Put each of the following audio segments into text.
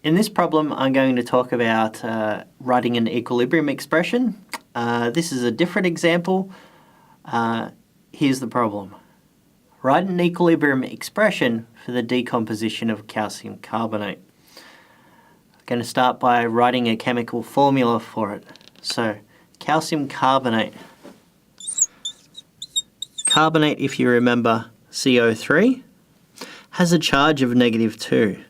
In this problem, I'm going to talk about writing an equilibrium expression. This is a different example. Here's the problem. Write an equilibrium expression for the decomposition of calcium carbonate. I'm going to start by writing a chemical formula for it. So, calcium carbonate. Carbonate, if you remember, CO3, has a charge of -2.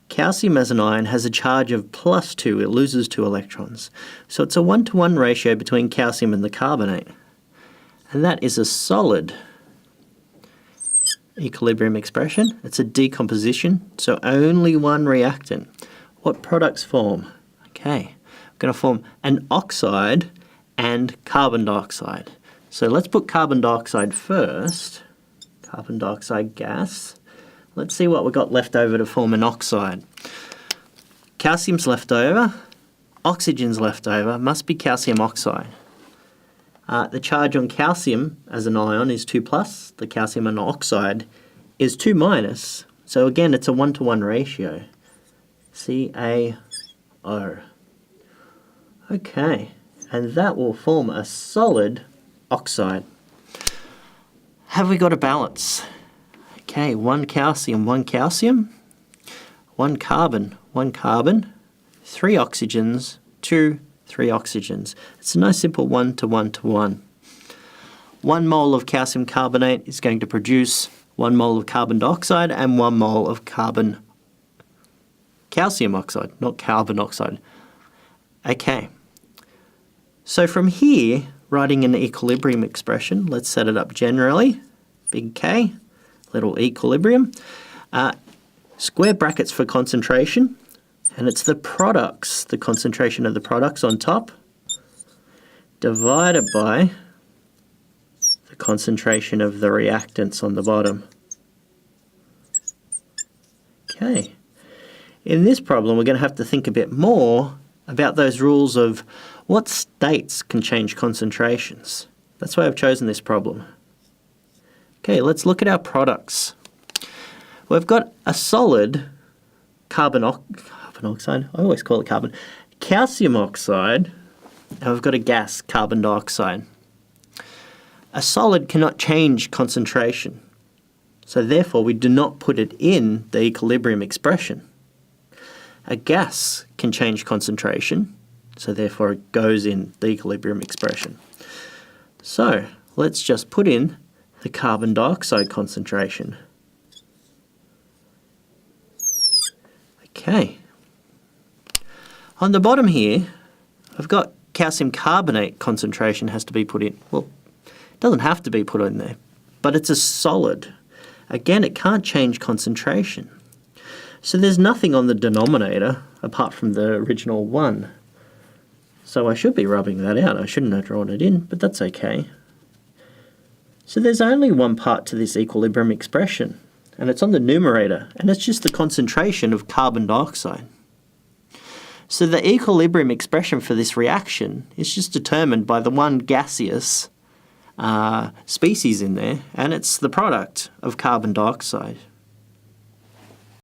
Calcium as an ion has a charge of +2, it loses 2 electrons. So it's a 1-to-1 ratio between calcium and the carbonate. And that is a solid equilibrium expression. It's a decomposition, so only one reactant. What products form? Okay, I'm going to form an oxide and carbon dioxide. So let's put carbon dioxide first, carbon dioxide gas. Let's see what we've got left over to form an oxide. Calcium's left over, oxygen's left over, must be calcium oxide. The charge on calcium as an ion is 2+, the calcium on oxide is 2-, so again it's a 1-to-1 ratio. CaO. Okay, and that will form a solid oxide. Have we got a balance? Okay, 1 calcium, 1 carbon, 1 carbon, 3 oxygens, 2, 3 oxygens. It's a nice simple 1-to-1-to-1. 1 mole of calcium carbonate is going to produce 1 mole of carbon dioxide and 1 mole of calcium oxide, not carbon oxide. Okay, so from here, writing an equilibrium expression, let's set it up generally, big K, little equilibrium, square brackets for concentration, and it's the products, the concentration of the products on top, divided by the concentration of the reactants on the bottom. Okay, in this problem we're going to have to think a bit more about those rules of what states can change concentrations. That's why I've chosen this problem. Okay, let's look at our products. We've got a solid carbon oxide, I always call it carbon, calcium oxide, and we've got a gas, carbon dioxide. A solid cannot change concentration, so therefore we do not put it in the equilibrium expression. A gas can change concentration, so therefore it goes in the equilibrium expression. So let's just put in the carbon dioxide concentration. Okay. On the bottom here, I've got calcium carbonate concentration has to be put in. Well, it doesn't have to be put in there, but it's a solid. Again, it can't change concentration. So there's nothing on the denominator apart from the original 1. So I should be rubbing that out. I shouldn't have drawn it in, but that's okay. So there's only one part to this equilibrium expression, and it's on the numerator, and it's just the concentration of carbon dioxide. So the equilibrium expression for this reaction is just determined by the one gaseous species in there, and it's the product of carbon dioxide.